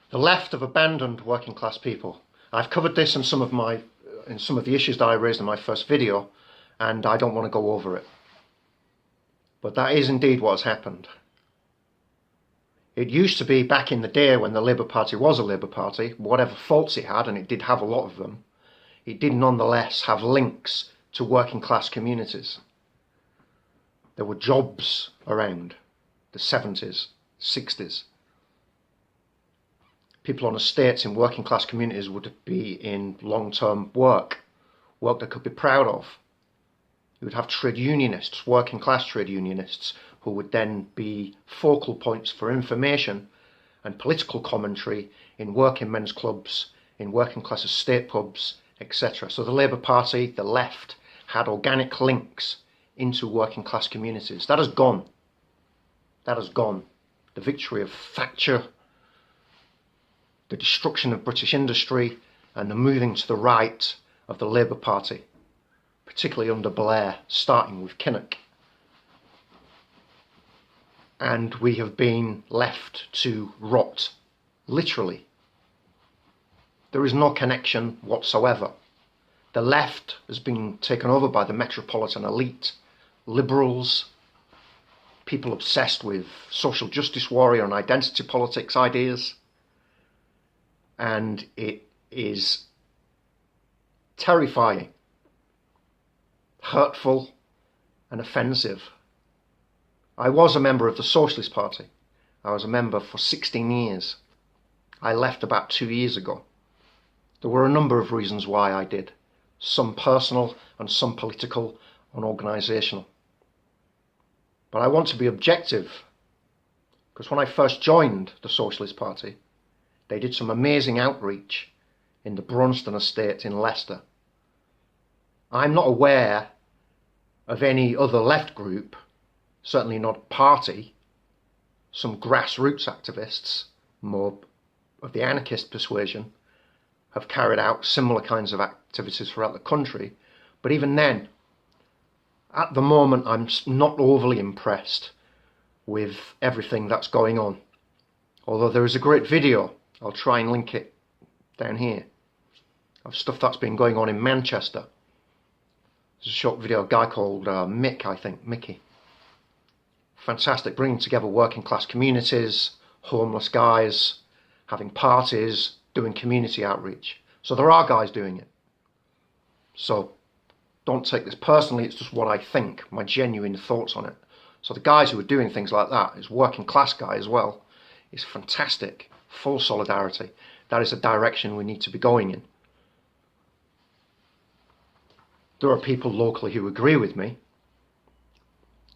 The left have abandoned working class people. I've covered this in some of the issues that I raised in my first video, and I don't want to go over it. But that is indeed what has happened. It used to be back in the day when the Labour Party was a Labour Party, whatever faults it had, and it did have a lot of them, it did nonetheless have links to working class communities. There were jobs around the 70s, 60s. People on estates in working class communities would be in long-term work they could be proud of. You would have trade unionists, working class trade unionists, who would then be focal points for information and political commentary in working men's clubs, in working class estate pubs, etc. So the Labour Party, the left, had organic links into working class communities. That has gone. That has gone. The victory of Thatcher, the destruction of British industry, and the moving to the right of the Labour Party, particularly under Blair, starting with Kinnock. And we have been left to rot, literally. There is no connection whatsoever. The left has been taken over by the metropolitan elite, liberals, people obsessed with social justice warrior and identity politics ideas. And it is terrifying, hurtful, and offensive. I was a member of the Socialist Party. I was a member for 16 years. I left about 2 years ago. There were a number of reasons why I did. Some personal and some political and organisational. But I want to be objective, because when I first joined the Socialist Party, they did some amazing outreach in the Braunston estate in Leicester. I'm not aware of any other left group, certainly not a party, some grassroots activists, more of the anarchist persuasion, have carried out similar kinds of activities throughout the country. But even then, at the moment, I'm not overly impressed with everything that's going on. Although there is a great video, I'll try and link it down here, of stuff that's been going on in Manchester. There's a short video, a guy called Mickey. Fantastic, bringing together working class communities, homeless guys, having parties, doing community outreach. So there are guys doing it. So don't take this personally, it's just what I think, my genuine thoughts on it. So the guys who are doing things like that, is working class guy as well, is fantastic, full solidarity. That is a direction we need to be going in. There are people locally who agree with me.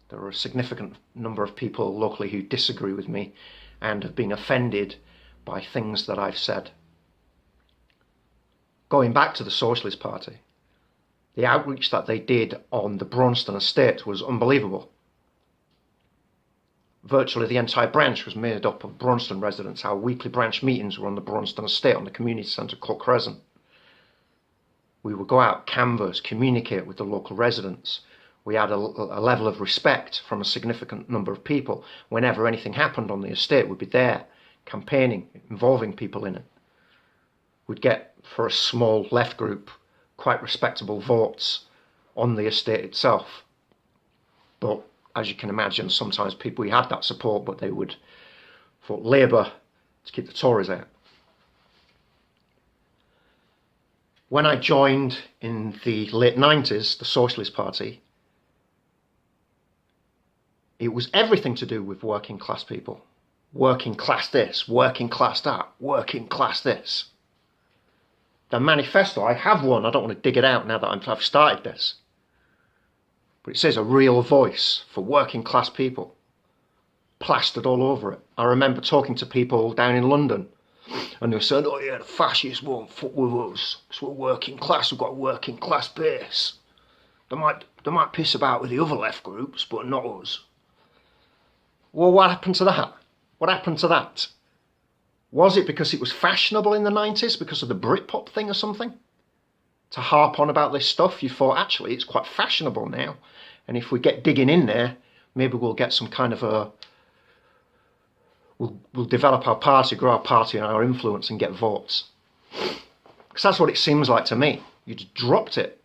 There are a significant number of people locally who disagree with me and have been offended by things that I've said. Going back to the Socialist Party, the outreach that they did on the Braunston estate was unbelievable. Virtually the entire branch was made up of Braunston residents. Our weekly branch meetings were on the Braunston estate on the community centre Court Crescent. We would go out, canvass, communicate with the local residents. We had a level of respect from a significant number of people. Whenever anything happened on the estate, we'd be there, campaigning, involving people in it. We'd get, for a small left group, quite respectable votes on the estate itself. But as you can imagine, sometimes people, we had that support, but they would vote Labour to keep the Tories out. When I joined in the late 90s, the Socialist Party, it was everything to do with working class people. Working class this, working class that, working class this. The manifesto, I have one, I don't want to dig it out now that I've started this. But it says a real voice for working class people, plastered all over it. I remember talking to people down in London, and they were saying, oh yeah, the fascists won't fuck with us, because we're working class, we've got a working class base. They might piss about with the other left groups, but not us. Well, what happened to that? What happened to that? Was it because it was fashionable in the 90s, because of the Britpop thing or something? To harp on about this stuff, you thought, actually, it's quite fashionable now. And if we get digging in there, maybe we'll get some kind of a we'll develop our party, grow our party and our influence and get votes. Because that's what it seems like to me. You just dropped it.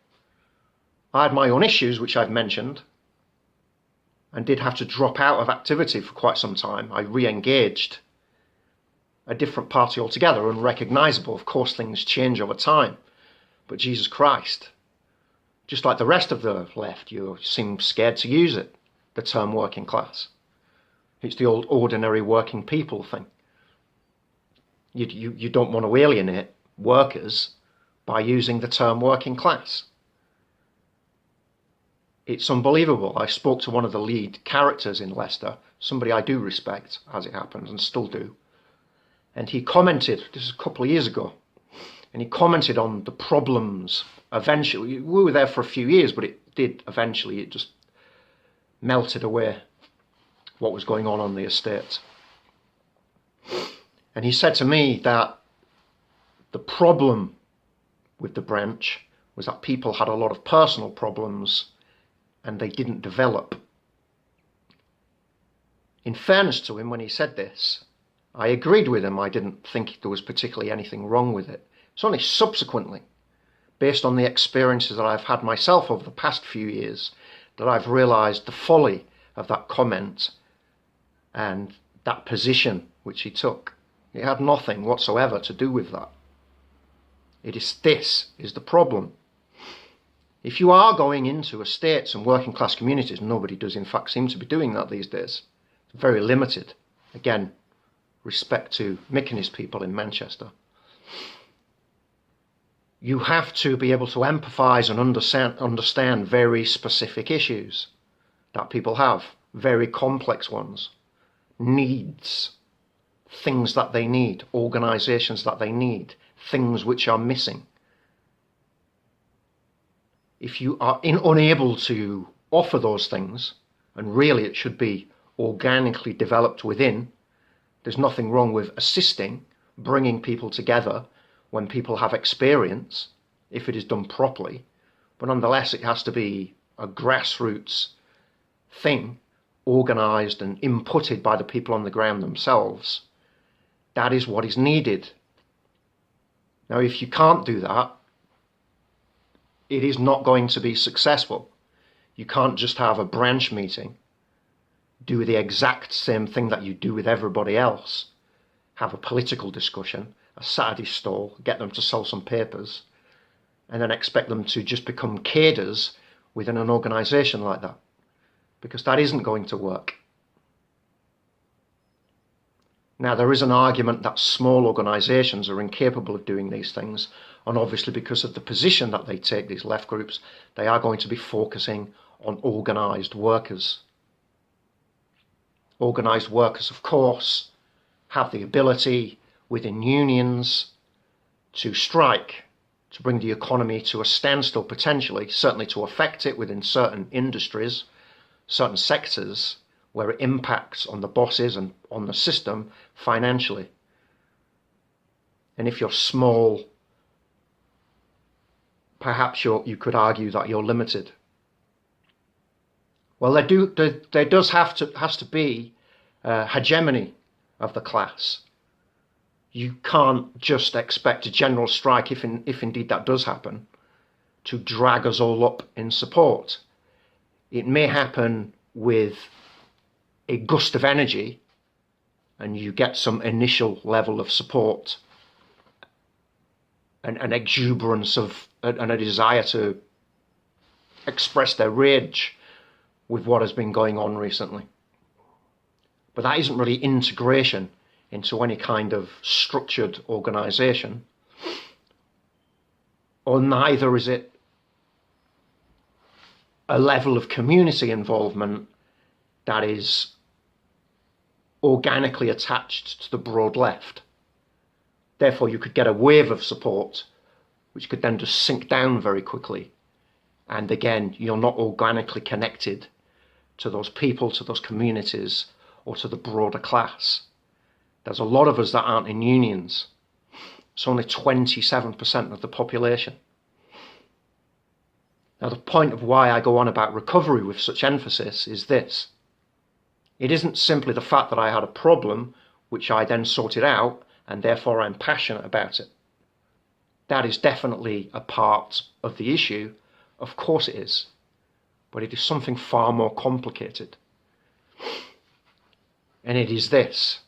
I had my own issues, which I've mentioned, and did have to drop out of activity for quite some time. I re-engaged a different party altogether, unrecognisable. Of course, things change over time. But Jesus Christ, just like the rest of the left, you seem scared to use it, the term working class. It's the old ordinary working people thing. You don't want to alienate workers by using the term working class. It's unbelievable. I spoke to one of the lead characters in Leicester, somebody I do respect, as it happens, and still do. And he commented, this is a couple of years ago, and he commented on the problems. Eventually, we were there for a few years, but it just melted away what was going on the estate. And he said to me that the problem with the branch was that people had a lot of personal problems and they didn't develop. In fairness to him, when he said this, I agreed with him. I didn't think there was particularly anything wrong with it. It's only subsequently, based on the experiences that I've had myself over the past few years, that I've realised the folly of that comment and that position which he took. It had nothing whatsoever to do with that. This is the problem. If you are going into estates and working class communities, nobody does in fact seem to be doing that these days. It's very limited. Again, respect to Mick and his people in Manchester. You have to be able to empathise and understand very specific issues that people have, very complex ones, needs, things that they need, organisations that they need, things which are missing. If you are unable to offer those things, and really it should be organically developed within, there's nothing wrong with assisting, bringing people together when people have experience, if it is done properly. But nonetheless, it has to be a grassroots thing, organised and inputted by the people on the ground themselves. That is what is needed. Now, if you can't do that, it is not going to be successful. You can't just have a branch meeting, do the exact same thing that you do with everybody else, have a political discussion, a Saturday stall, get them to sell some papers, and then expect them to just become cadres within an organisation like that. Because that isn't going to work. Now, there is an argument that small organisations are incapable of doing these things, and obviously because of the position that they take, these left groups, they are going to be focusing on organised workers. Organised workers, of course, have the ability within unions to strike, to bring the economy to a standstill potentially, certainly to affect it within certain industries, certain sectors, where it impacts on the bosses and on the system financially. And if you're small, perhaps you could argue that you're limited. Well, there has to be hegemony of the class. You can't just expect a general strike, if indeed that does happen, to drag us all up in support. It may happen with a gust of energy and you get some initial level of support and an exuberance of and a desire to express their rage with what has been going on recently. But that isn't really integration into any kind of structured organisation, or neither is it a level of community involvement that is organically attached to the broad left. Therefore, you could get a wave of support, which could then just sink down very quickly. And again, you're not organically connected to those people, to those communities, or to the broader class. There's a lot of us that aren't in unions. It's only 27% of the population. Now, the point of why I go on about recovery with such emphasis is this. It isn't simply the fact that I had a problem which I then sorted out, and therefore I'm passionate about it. That is definitely a part of the issue. Of course it is. But it is something far more complicated. And it is this.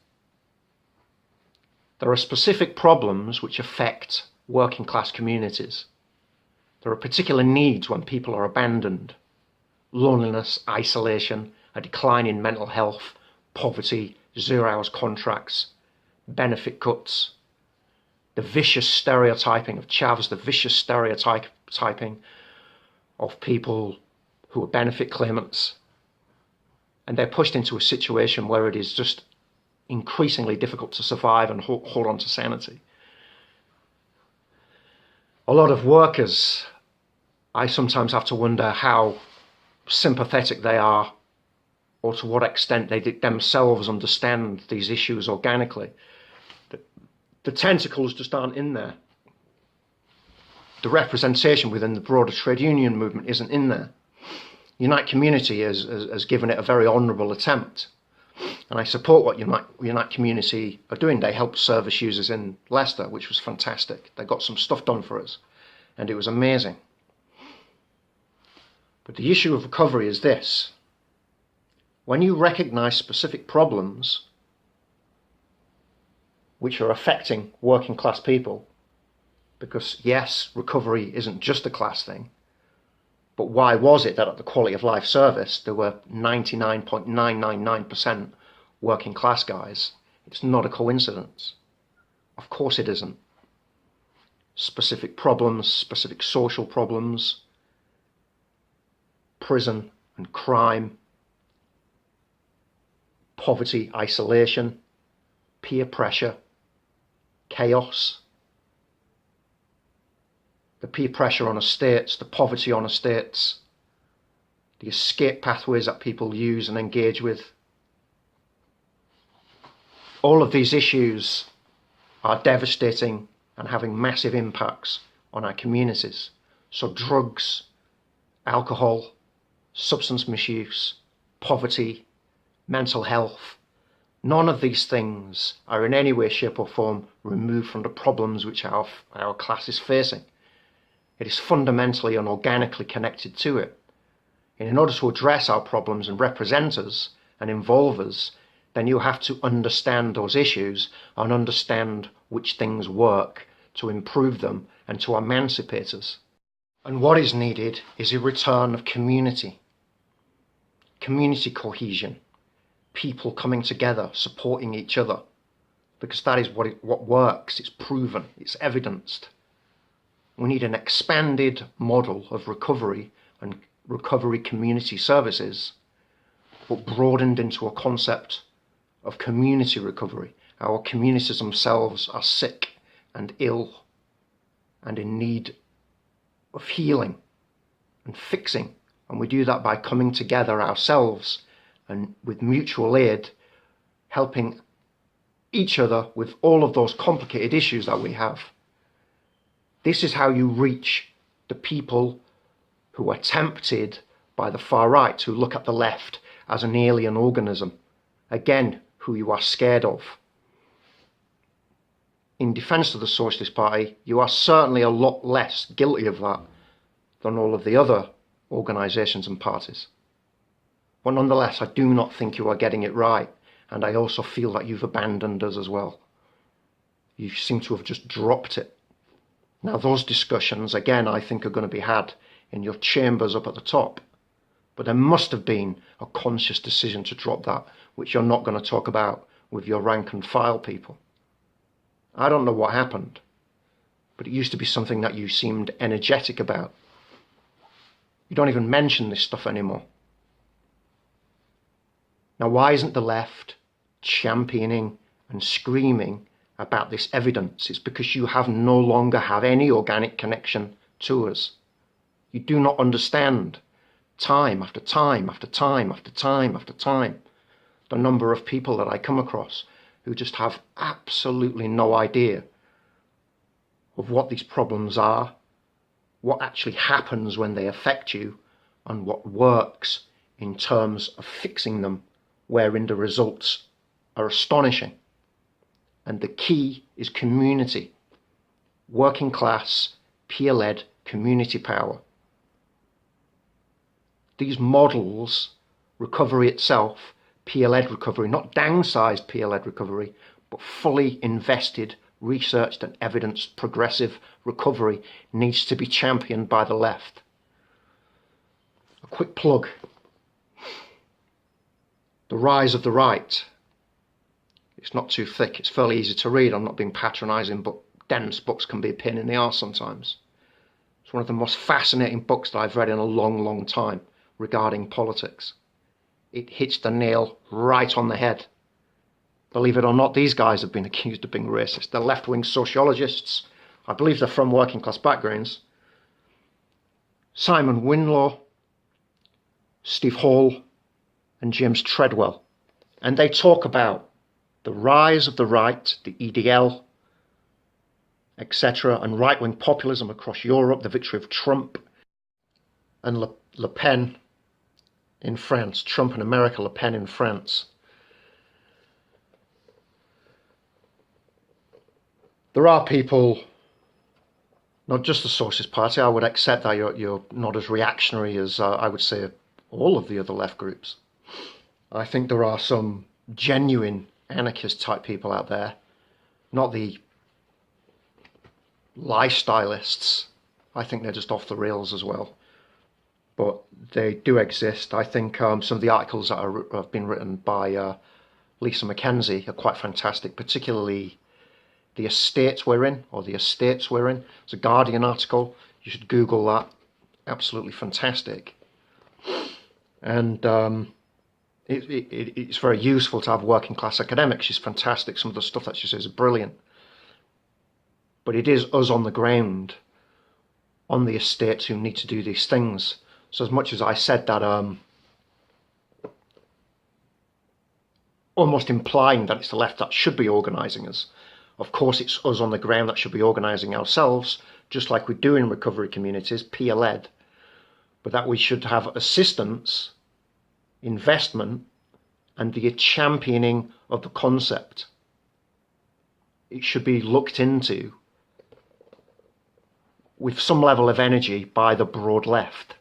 There are specific problems which affect working class communities. There are particular needs when people are abandoned. Loneliness, isolation, a decline in mental health, poverty, 0-hours contracts, benefit cuts, the vicious stereotyping of Chavs, the vicious stereotyping of people who are benefit claimants. And they're pushed into a situation where it is just increasingly difficult to survive and hold on to sanity. A lot of workers, I sometimes have to wonder how sympathetic they are, or to what extent they themselves understand these issues organically. The tentacles just aren't in there. The representation within the broader trade union movement isn't in there. Unite Community has given it a very honourable attempt. And I support what Unite Community are doing. They helped service users in Leicester, which was fantastic. They got some stuff done for us, and it was amazing. But the issue of recovery is this. When you recognise specific problems which are affecting working class people, because yes, recovery isn't just a class thing, but why was it that at the Quality of Life Service there were 99.999% working class guys? It's not a coincidence. Of course it isn't. Specific problems, specific social problems, prison and crime, poverty, isolation, peer pressure, chaos, the peer pressure on estates, the poverty on estates, the escape pathways that people use and engage with. All of these issues are devastating and having massive impacts on our communities. So drugs, alcohol, substance misuse, poverty, mental health, none of these things are in any way, shape or form removed from the problems which our class is facing. It is fundamentally and organically connected to it. And in order to address our problems and represent us and involve us, then you have to understand those issues and understand which things work to improve them and to emancipate us. And what is needed is a return of community cohesion, people coming together, supporting each other, because that is what works. It's proven, it's evidenced. We need an expanded model of recovery and recovery community services, but broadened into a concept of community recovery. Our communities themselves are sick and ill and in need of healing and fixing. And we do that by coming together ourselves and with mutual aid, helping each other with all of those complicated issues that we have. This is how you reach the people who are tempted by the far right, who look at the left as an alien organism, again, who you are scared of. In defence of the Socialist Party, you are certainly a lot less guilty of that than all of the other organisations and parties. But nonetheless, I do not think you are getting it right, and I also feel that you've abandoned us as well. You seem to have just dropped it. Now, those discussions, again, I think are going to be had in your chambers up at the top. But there must have been a conscious decision to drop that, which you're not going to talk about with your rank and file people. I don't know what happened, but it used to be something that you seemed energetic about. You don't even mention this stuff anymore. Now, why isn't the left championing and screaming about this evidence? It's because you no longer have any organic connection to us. You do not understand, time after time after time after time after time, the number of people that I come across who just have absolutely no idea of what these problems are, what actually happens when they affect you, and what works in terms of fixing them, wherein the results are astonishing. And the key is community. Working class, peer-led community power. These models, recovery itself, peer-led recovery, not downsized peer-led recovery, but fully invested, researched and evidenced progressive recovery, needs to be championed by the left. A quick plug. The Rise of the Right. It's not too thick, it's fairly easy to read. I'm not being patronising, but dense books can be a pain in the arse sometimes. It's one of the most fascinating books that I've read in a long, long time regarding politics. It hits the nail right on the head. Believe it or not, these guys have been accused of being racist. They're left-wing sociologists. I believe they're from working class backgrounds. Simon Winlaw, Steve Hall, and James Treadwell. And they talk about the rise of the right, the EDL, etc., and right-wing populism across Europe, the victory of Trump and Le Pen in France. Trump in America, Le Pen in France. There are people, not just the Socialist Party, I would accept that you're not as reactionary as I would say all of the other left groups. I think there are some genuine anarchist type people out there, not the lifestyleists. I think they're just off the rails as well. But they do exist. I think some of the articles that have been written by Lisa Mackenzie are quite fantastic, particularly The Estates We're In, or The Estates We're In. It's a Guardian article. You should Google that. Absolutely fantastic. And it's very useful to have working class academics. She's fantastic. Some of the stuff that she says is brilliant. But it is us on the ground, on the estates, who need to do these things. So as much as I said that, almost implying that it's the left that should be organising us, of course it's us on the ground that should be organising ourselves, just like we do in recovery communities, peer-led, but that we should have assistance, investment, and the championing of the concept. It should be looked into with some level of energy by the broad left.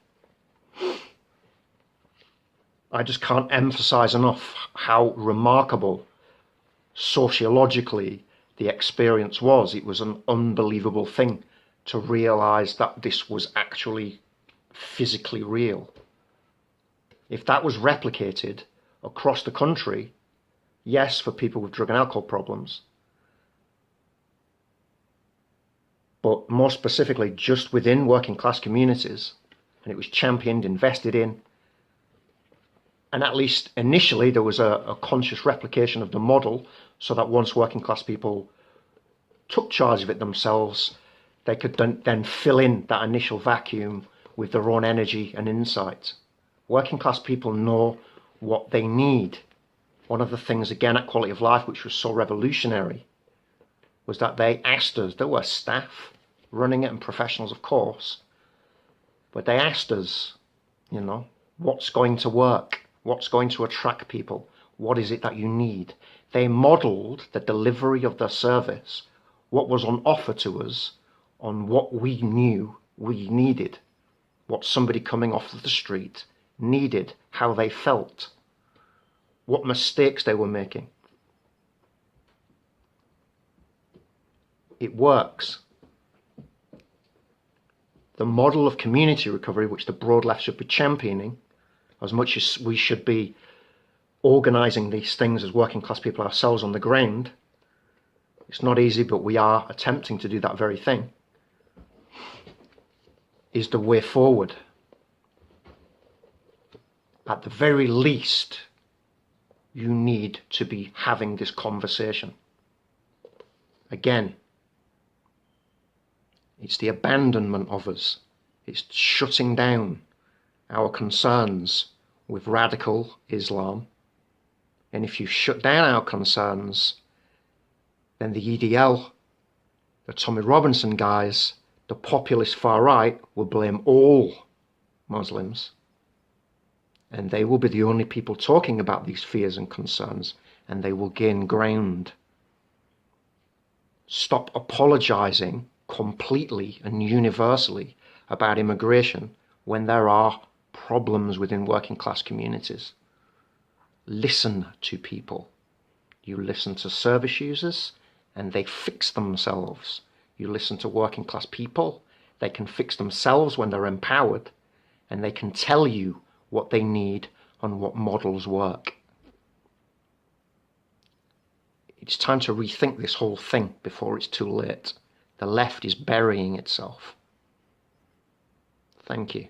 I just can't emphasize enough how remarkable sociologically the experience was. It was an unbelievable thing to realize that this was actually physically real. If that was replicated across the country, yes, for people with drug and alcohol problems, but more specifically just within working class communities, and it was championed, invested in, and at least initially there was a conscious replication of the model, so that once working class people took charge of it themselves, they could then fill in that initial vacuum with their own energy and insight. Working class people know what they need. One of the things, again, at Quality of Life, which was so revolutionary, was that they asked us, there were staff running it and professionals, of course, but they asked us, what's going to work? What's going to attract people? What is it that you need? They modelled the delivery of their service, what was on offer to us, on what we knew we needed, what somebody coming off of the street needed, how they felt, what mistakes they were making. It works. The model of community recovery, which the broad left should be championing, as much as we should be organising these things as working class people ourselves on the ground. It's not easy, but we are attempting to do that very thing, is the way forward. At the very least, you need to be having this conversation. Again, it's the abandonment of us. It's shutting down our concerns with radical Islam. And if you shut down our concerns, then the EDL, the Tommy Robinson guys, the populist far right will blame all Muslims. And they will be the only people talking about these fears and concerns, and they will gain ground. Stop apologising completely and universally about immigration when there are problems within working class communities. Listen to people. You listen to service users and they fix themselves. You listen to working class people, they can fix themselves when they're empowered, and they can tell you what they need and what models work. It's time to rethink this whole thing before it's too late. The left is burying itself. Thank you.